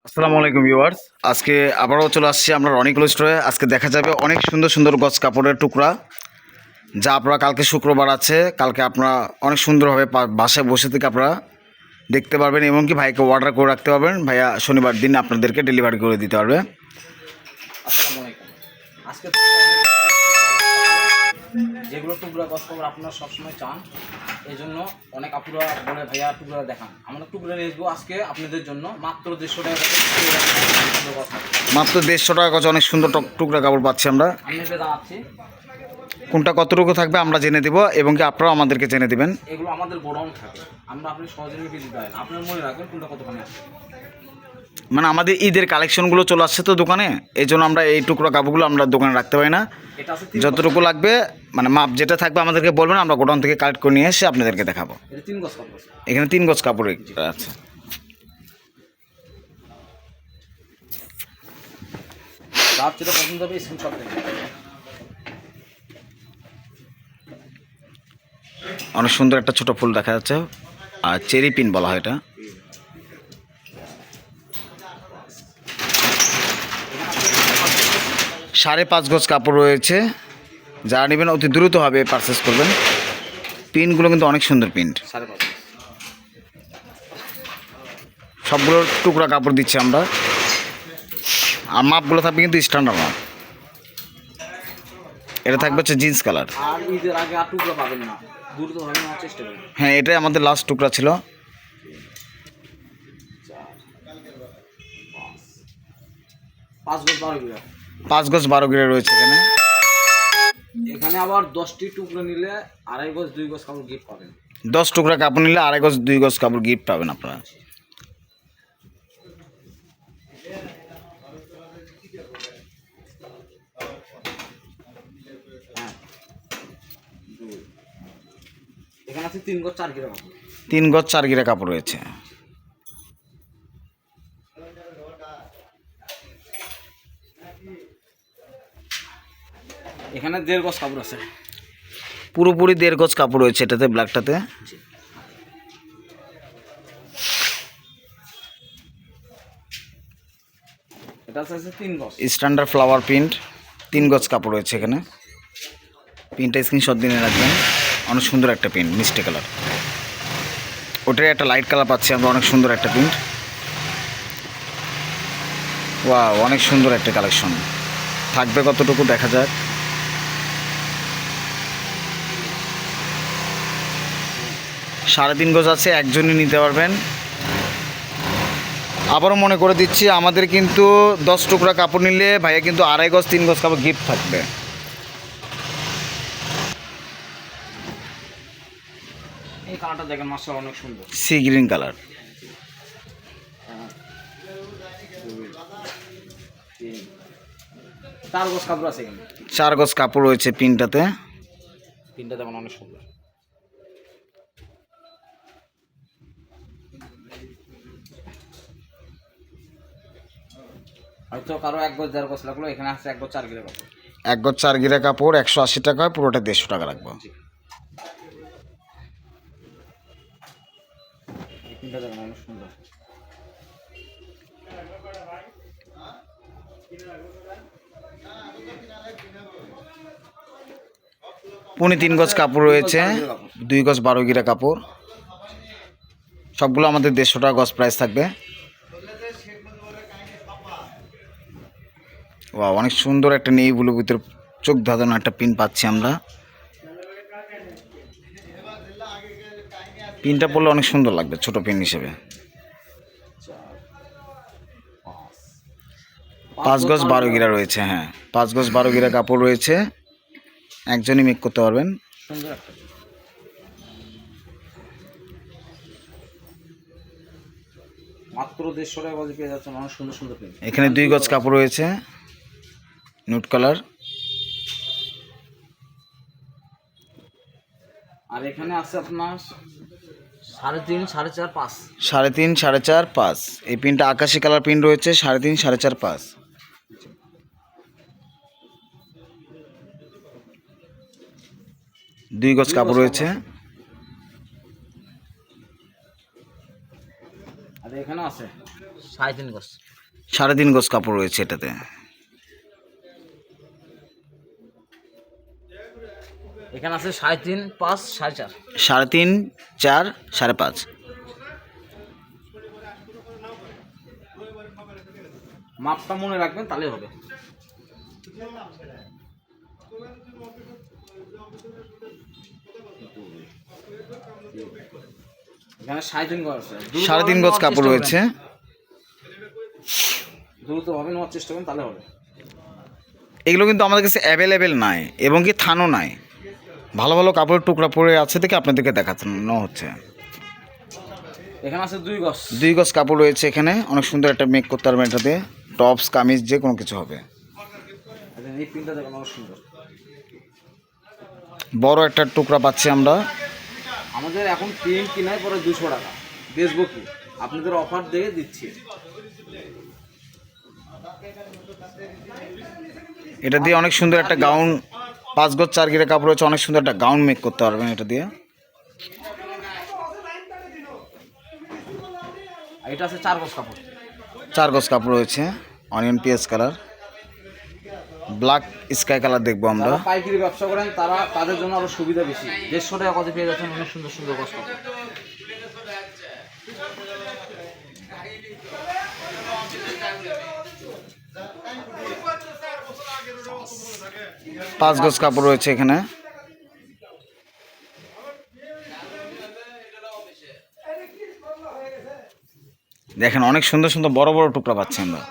আসসালামু আলাইকুম ভিউয়ার্স। আজকে আবারও চলে আসছি আমরা রনিকুল স্টোরে। আজকে দেখা যাবে অনেক সুন্দর সুন্দর গজ কাপড়ের টুকরা, যা আপনারা কালকে শুক্রবার আছে, কালকে আপনারা অনেক সুন্দরভাবে বাসায় বসে থেকে আপনারা দেখতে পারবেন এবং কি ভাইকে অর্ডার করে রাখতে পারবেন। ভাইয়া শনিবার দিন আপনাদেরকে ডেলিভারি করে দিতে পারবে। আসসালামু আলাইকুম। আজকে যেগুলো টুকরা গজ কাপড় আপনারা সবসময় চান, এই জন্য অনেক আপুরা বলে ভাইয়া টুকরা দেখান। আমরা টুকরা নিয়ে আসবো আজকে আপনাদের জন্য মাত্র 150 টাকা। মাত্র 150 টাকা গজ অনেক সুন্দর টুকরা কাপড় পাচ্ছি আমরা। আমি জানাচ্ছি কোনটা কতটুকু থাকবে আমরা জেনে দেবো এবং কি আপনারাও আমাদেরকে জেনে দেবেন। এগুলো আমাদের গোডাউন থাকে, আমরা আপনি সহজে নিয়ে দিতে পারেন। আপনার মনে রাখবেন কোনটা কতখানি আছে। মানে আমাদের ঈদের কালেকশনগুলো চলে আসছে তো দোকানে, এই জন্য আমরা এই টুকরা কাপড়গুলো আমরা দোকানে রাখতে পারি না। এটা আছে যতটুকু লাগবে মানে মাপ যেটা থাকবে আমাদেরকে বলবেন, আমরা গোডাউন থেকে কালেক্ট করে নিয়ে এসে আপনাদেরকে দেখাবো। এটা 3 গজ কাপড় আছে। এখানে 3 গজ কাপড় আছে। যার যেটা পছন্দ হবে স্ক্রিনশট নেবেন। অনেক সুন্দর একটা ছোট ফুল দেখা যাচ্ছে, আর চেরি পিন বলা হয় এটা। সাড়ে 5 গজ কাপড় রয়েছে, যারা নেবেন অতি দ্রুতভাবে পারচেস করবেন। পিনগুলো কিন্তু অনেক সুন্দর প্রিন্ট, 5.5 সবগুলোর টুকরা কাপড় দিচ্ছি আমরা। আর মাপগুলো থাকবে কিন্তু স্ট্যান্ডার্ড মাপ। এটা থাকবে হচ্ছে জিন্স কালার। আর ঈদের আগে আর টুকরা পাবেন না, দ্রুতভাবে নেওয়ার চেষ্টা করবেন। হ্যাঁ, এটাই আমাদের লাস্ট টুকরা ছিল। 5 গজ 12 গ্রাম। 5 গজ 12 গিরা রয়েছে এখানে। এখানে আবার 10টি টুকরো নিলে 2.5 গজ 2 গজ কাপড় গিফট পাবেন। 10 টুকরা কাপড় নিলে 2.5 গজ 2 গজ কাপড় গিফট পাবেন আপনারা। এখানে আছে 3 গজ 4 গ্রাম। 3 গজ 4 গিরা কাপড় রয়েছে। এখানে 1.5 গজ কাপড় আছে। পুরোপুরি 1.5 গজ কাপড় রয়েছে এটাতে, ব্ল্যাকটাতে। এটা আছে 3 গজ স্ট্যান্ডার্ড ফ্লাওয়ার প্রিন্ট, 3 গজ কাপড় রয়েছে এখানে। প্রিন্টটা স্ক্রিনশট দিয়ে রাখবেন। অনেক সুন্দর একটা প্রিন্ট, মিষ্টি কালার। ওটার একটা লাইট কালার পাচ্ছি আমরা, অনেক সুন্দর একটা প্রিন্ট। ওয়াও, অনেক সুন্দর একটা কালেকশন। থাকবে কতটুকু দেখা যাক। সাড়ে 3 গজ আছে, একজনই নিতে পারবেন। আবারও মনে করে দিচ্ছি, আমাদের কিন্তু 10 টুকরা কাপড় নিলে ভাইয়া কিন্তু 2.5 গজ 3 গজ কাপড় গিফট থাকবে। এই কালারটা দেখেন মাশাআল্লাহ অনেক সুন্দর, সি গ্রিন কালার। 4 গজ কাপড় আছে এখানে। 4 গজ কাপড় রয়েছে প্রিন্টটাতে। তিনটা দেখেন অনেক সুন্দর। হয়তো কারো 1 গজ 1.5 গজ লাগলো, এখানে আছে 1 গজ 4 গ্রাম কাপড়। 1 গজ 4 গিরা কাপড় 180 টাকা, পুরোটা 150 টাকা রাখবো। এই তিনটা দেখেন অনেক সুন্দর। পুনি 3 গজ কাপড় রয়েছে, 2 গজ 12 গিরা কাপড়। সবগুলো আমাদের 150 টাকা গজ প্রাইস থাকবে। ওয়াও, অনেক সুন্দর একটা নেই ব্লু ভিতরে চোখ ধাঁধানো একটা পিন পাচ্ছি আমরা। পিনটা পরলে অনেক সুন্দর লাগবে ছোট পিন হিসেবে। 5 গজ 12 গিরা রয়েছে। হ্যাঁ, 5 গজ 12 গিরা কাপড় রয়েছে, একজনই মেক করতে পারবেন। সুন্দর একটা মাত্র 150 টাকা গজ পেয়ে যাচ্ছেন অনেক সুন্দর সুন্দর প্রিন্ট। এখানে 2 গজ কাপড় রয়েছে, নুট কালার। আর এখানে আছে আপনার 3.5 4.5 5। 3.5 4.5 5। এই পিনটা আকাশি কালার পিন রয়েছে, 3.5 4.5 5। 2 গজ কাপড় রয়েছে। আর এখানে আছে 3.5 গজ। 3.5 গজ কাপড় রয়েছে এটাতে। এখানে আছে 3.5, 5, 4.5। 3.5, 4, 5.5। মাপটা মনে রাখবেন তাহলে হবে। এখানে 3.5 গজ আছে। 3.5 গজ কাপড় রয়েছে। দ্রুতভাবে নেওয়ার চেষ্টা করবেন তাহলে হবে। এগুলো কিন্তু আমাদের কাছে অ্যাভেলেবেল নাই এবং কি থানও নাই। ভালো ভালো কাপড়ের টুকরা পরে আছে দেখে আপনাদেরকে দেখানো হচ্ছে। এখানে আছে 2 গজ। 2 গজ কাপড় রয়েছে এখানে। অনেক সুন্দর একটা মেক করতে পারবেন এটাতে। টপস, কামিজ যে কোনো কিছু হবে। এই প্রিন্টটা দেখুন অনেক সুন্দর। বড় একটা টুকরা পাচ্ছি আমরা। আমাদের এখন প্রিন্ট কিনায় পরে 200 টাকা। বেচবো কি? আপনাদের অফার দিয়ে দিচ্ছি। এটা দিয়ে অনেক সুন্দর একটা গাউন, 5 গজ 4 গিরা কাপড় রয়েছে। অনেক সুন্দর একটা গাউন মেক করতে পারবেন এটা দিয়ে। আর এটা আছে 4 গজ কাপড়। 4 গজ কাপড় রয়েছে। Onion PS colour, black sky colour দেখবো আমরা। যারা পাইকারি ব্যবসা করেন তাদের জন্য আরো সুবিধা বেশি। 150 টাকা কত পেয়ে যাচ্ছেন অনেক সুন্দর সুন্দর গজ কাপড়। পাঁচ গজ কাপড় রয়েছে এখানে। দেখেন অনেক সুন্দর সুন্দর বড় বড় টুকরা পাচ্ছি আমরা।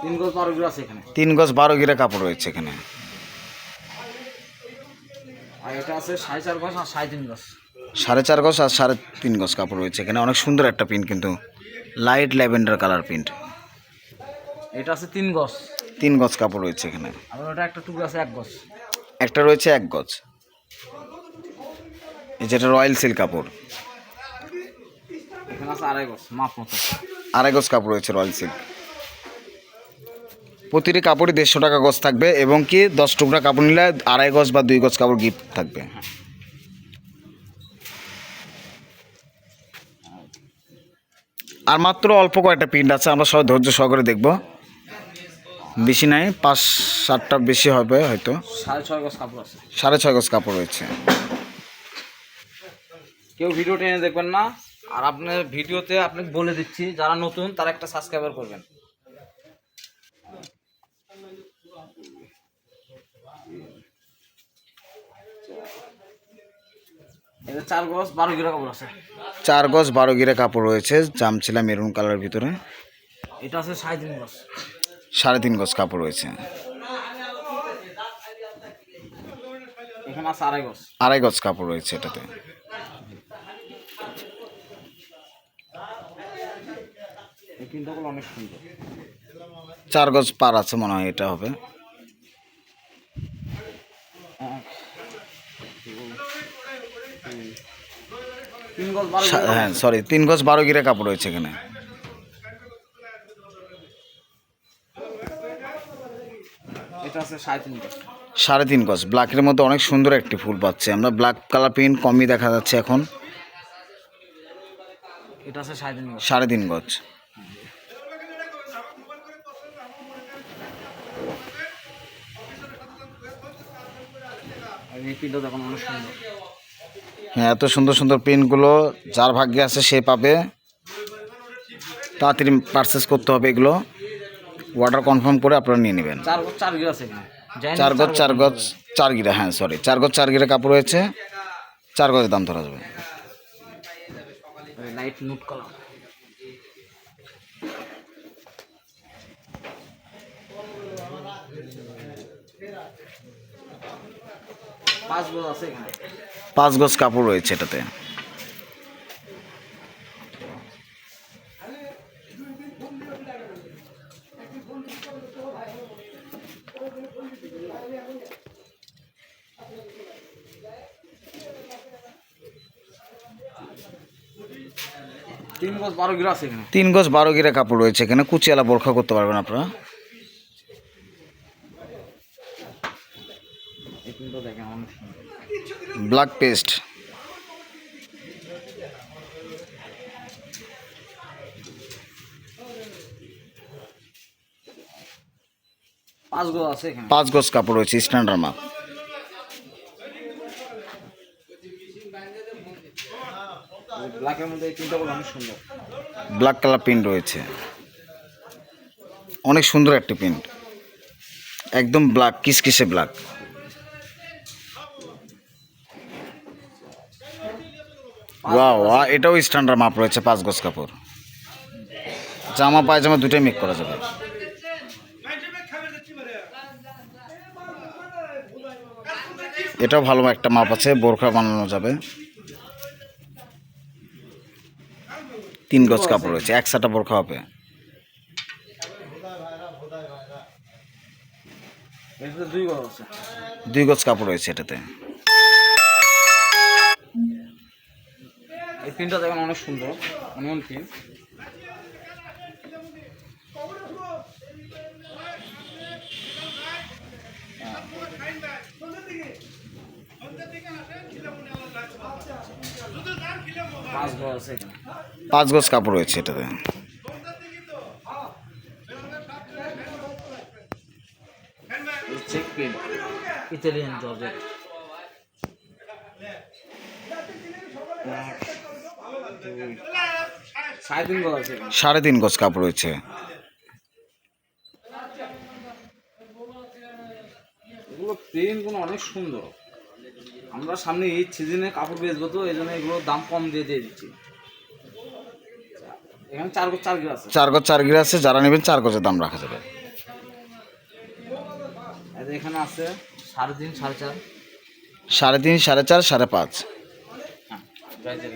তিন গজ 12 গিরা আছে এখানে। 3 গজ 12 গিরা কাপড় রয়েছে এখানে। আর এটা আছে 4.5 গজ আর 3.5 গজ। 4.5 গজ আর 3.5 গজ কাপড় রয়েছে এখানে। অনেক সুন্দর একটা প্রিন্ট, কিন্তু লাইট ল্যাভেন্ডার কালার প্রিন্ট। এটা আছে 3 গজ। 3 গজ কাপড় রয়েছে এখানে। আর ওটা একটা টুকরো আছে 1 গজ। একটা রয়েছে 1 গজ। এই যেটা রয়্যাল সিল্ক কাপড়। এখানে আছে 2.5 গজ মাপ মতো। 2.5 গজ কাপড় রয়েছে রয়্যাল সিল্ক। প্রতিটি কাপড়ই 150 টাকা গজ থাকবে এবং কি 10 টুকরা কাপড় নিলে 2.5 গজ বা 2 গজ কাপড় গিফট থাকবে। আর মাত্র অল্প কয়েকটা প্রিন্ট আছে, আমরা সবাই ধৈর্য সহকারে দেখব। বেশি নাই, 5-7টা বেশি হবে হয়তো। 6.5 গজ কাপড় আছে। 6.5 গজ কাপড় রয়েছে। কেউ ভিডিও টেনে দেখবেন না। আর আপনার ভিডিওতে আপনি বলে দিচ্ছি, যারা নতুন তারা একটা সাবস্ক্রাইবার করবেন। এটা 4 গজ 12 গিরা কাপড় আছে। 4 গজ 12 গিরা কাপড় রয়েছে, জামছিলা মেরুন কালারের ভিতরে। এটা আছে 3.5 গজ। 3.5 গজ কাপড় রয়েছে। এখানে আছে 2.5 গজ। 2.5 গজ কাপড় রয়েছে এটাতে। এই প্রিন্টগুলো অনেক সুন্দর। 4 গজ পার আছে মনে হয়, এটা হবে। 3 গজ 12 গিরা। হ্যাঁ সরি, 3 গজ 12 গিরা কাপড় রয়েছে এখানে। এটা আছে 3.5 গজ। 3.5 গজ ব্ল্যাকের মধ্যে অনেক সুন্দর একটি ফুল পাচ্ছে আমরা। ব্ল্যাক কালার প্রিন্ট কমই দেখা যাচ্ছে এখন। এটা আছে 3.5 গজ। 3.5 গজ। আর এই প্রিন্টটা দেখুন অনেক সুন্দর। হ্যাঁ, এত সুন্দর সুন্দর প্রিন্টগুলো যার ভাগ্যে আছে সে পাবে। তাড়াতাড়ি পারচেস করতে হবে এগুলো। অর্ডার কনফার্ম করে আপনারা নিয়ে নেবেন। 4 গজ 4 গিরা আছে এখানে। 4 গজ 4 গজ 4 গিরা, হ্যাঁ সরি 4 গজ 4 গিরা কাপড় রয়েছে। 4 গজের দাম ধরা যাবে। Light নুট colour. 5 গজ আছে এখানে। 5 গজ কাপড় রয়েছে এটাতে। তিন গজ 12 গিরা আছে এখানে। 3 গজ 12 গিরা কাপড় রয়েছে এখানে। কুচিয়ালা বোরখা করতে পারবেন আপনারা। এই প্রিন্টটা দেখেন দেখেন অনেক সুন্দর। Black paste. পাঁচ গজ আছে এখানে। 5 গজ কাপড় রয়েছে স্ট্যান্ডার্ড মাপ। ব্ল্যাকের মধ্যে এই প্রিন্টগুলো অনেক সুন্দর। ব্ল্যাক কালার প্রিন্ট রয়েছে, অনেক সুন্দর একটা প্রিন্ট, একদম ব্ল্যাক, কিসকিসে ব্ল্যাক। ওয়াও, এটাও স্ট্যান্ডার্ড মাপ রয়েছে, 5 গজ কাপড়। জামা পায়জামা দুটোই মেক করা যাবে। এটাও ভালো একটা মাপ আছে, বোরখা বানানো যাবে। 3 গজ কাপড় রয়েছে, এক সাটা বোরখা হবে। এটাতে 2 গজ আছে। 2 গজ কাপড় রয়েছে এটাতে। এই প্রিন্টটা দেখেন অনেক সুন্দর, অনিয়ন প্রিন্ট। পাঁচ গজ আছে এখানে। 5 গজ কাপড় রয়েছে এটাতে। Check print, Italian georgette. 3.5 গজ আছে এখানে। 3.5 গজ কাপড় রয়েছে। এগুলো প্রিন্টগুলো অনেক সুন্দর। আমরা সামনে ঈদ সিজনে কাপড় বেচবো, তো এই জন্য এগুলোর দাম কম দিয়ে দিচ্ছি। এখানে 4 গজ 4 গিরা আছে। 4 গজ 4 গিরা আছে, যারা নেবেন 4 গজের দাম রাখা যাবে। এখানে আছে 3.5 4.5। 3.5 4.5 5.5। হ্যাঁ, যাই যাই।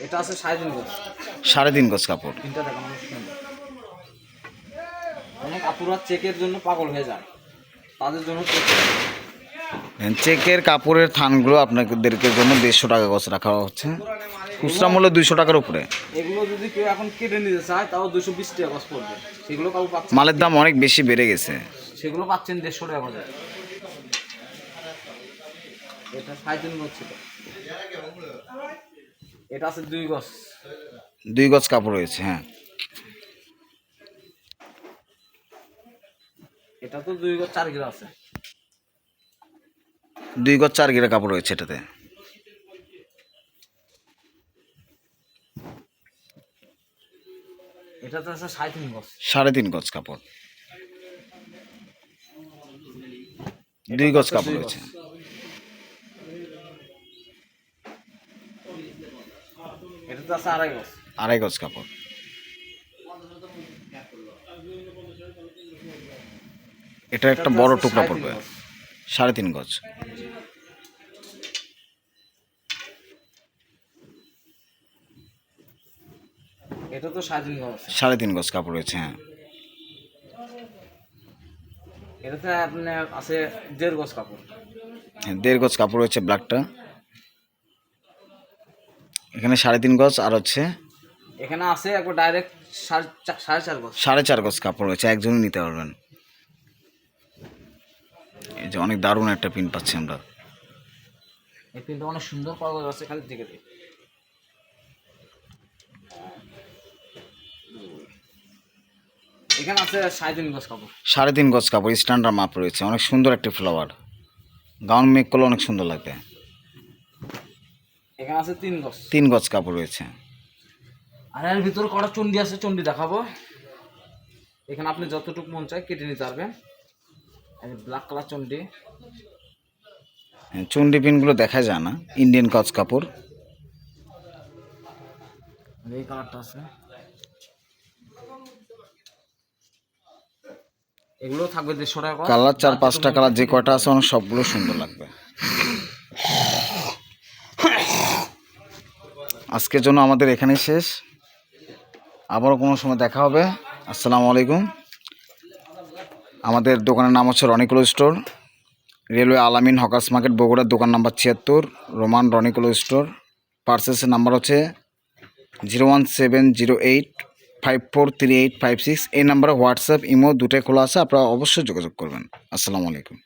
এটা আছে 3.5 গজ। 3.5 গজ কাপড়। তিনটা দেখেন অনেক সুন্দর। অনেক আপুরা চেকের জন্য পাগল হয়ে যায়, তাদের জন্য চেকের কাপড়ের থানগুলো আপনাদেরকে জন্য 150 টাকা গজ রাখা হচ্ছে, খুচরা মূল্য 200 টাকার উপরে। এগুলো যদি কেউ এখন কেটে নিতে চায় তাও 220 টাকা গজ পড়বে। সেগুলো কাউ পাচ্ছে, মালের দাম অনেক বেশি বেড়ে গেছে। সেগুলো পাচ্ছেন 150 টাকা গজে। এটা 3.5 গজ ছিল, এটা আছে 2 গজ। 2 গজ কাপড় রয়েছে। হ্যাঁ, এটা তো 2 গজ 4 গিরা আছে। 2 গজ 4 গিরা কাপড় রয়েছে এটাতে। এটাতে আছে 3.5 গজ। 3.5 গজ কাপড়। 2 গজ কাপড় রয়েছে। এটাতে আছে 2.5 গজ। 2.5 গজ কাপড়। এটা একটা বড় টুকরা পড়বে, 3.5 গজ। এটা তো 3.5 গজ। 3.5 গজ কাপড় রয়েছে। হ্যাঁ, এটাতে আপনার আছে 1.5 গজ কাপড়। 1.5 গজ কাপড় রয়েছে ব্ল্যাকটা। এখানে 3.5 গজ, আর হচ্ছে এখানে আছে একবার ডাইরেক্ট 4.5 গজ। 4.5 গজ কাপড় রয়েছে, একজনই নিতে পারবেন। এই যে অনেক দারুণ একটা প্রিন্ট পাচ্ছি আমরা। এই প্রিন্টটা অনেক সুন্দর পাওয়া যাচ্ছে, খালি দেখে দিই। এখানে আছে 3.5 গজ কাপড়। 3.5 গজ কাপড় স্ট্যান্ডার্ড মাপ রয়েছে, অনেক সুন্দর একটি ফ্লাওয়ার। গাউন মেক করলে অনেক সুন্দর লাগবে। এখানে আছে 3 গজ। 3 গজ কাপড় রয়েছে। আর এর ভিতরে কটা চন্ডি আছে, চন্ডি দেখাবো। এখানে আপনি যতটুকু মন চায় কেটে নিতে পারবেন। এই ব্ল্যাক কালার চন্ডি। চুন্ডি পিনগুলো দেখা যায় না, ইন্ডিয়ান গজ কাপড়। এই কালারটা আছে, এগুলো থাকবে 150 টাকা। কালার 4-5টা কালার যে কয়টা আছে, অনেক সবগুলো সুন্দর লাগবে। আজকের জন্য আমাদের এখানেই শেষ, আবারও কোনো সময় দেখা হবে। আসসালামু আলাইকুম। আমাদের দোকানের নাম হচ্ছে রনিকুল স্টোর, রেলওয়ে আলামিন হকার্স মার্কেট, বগুড়ার, দোকান নাম্বার 76, রোমান রনিকুল স্টোর। পার্সেসের নাম্বার হচ্ছে 017085438556 এই নাম্বারে হোয়াটসঅ্যাপ ইমো দুটোই খোলা আছে, আপনারা অবশ্যই যোগাযোগ করবেন। আসসালামু আলাইকুম।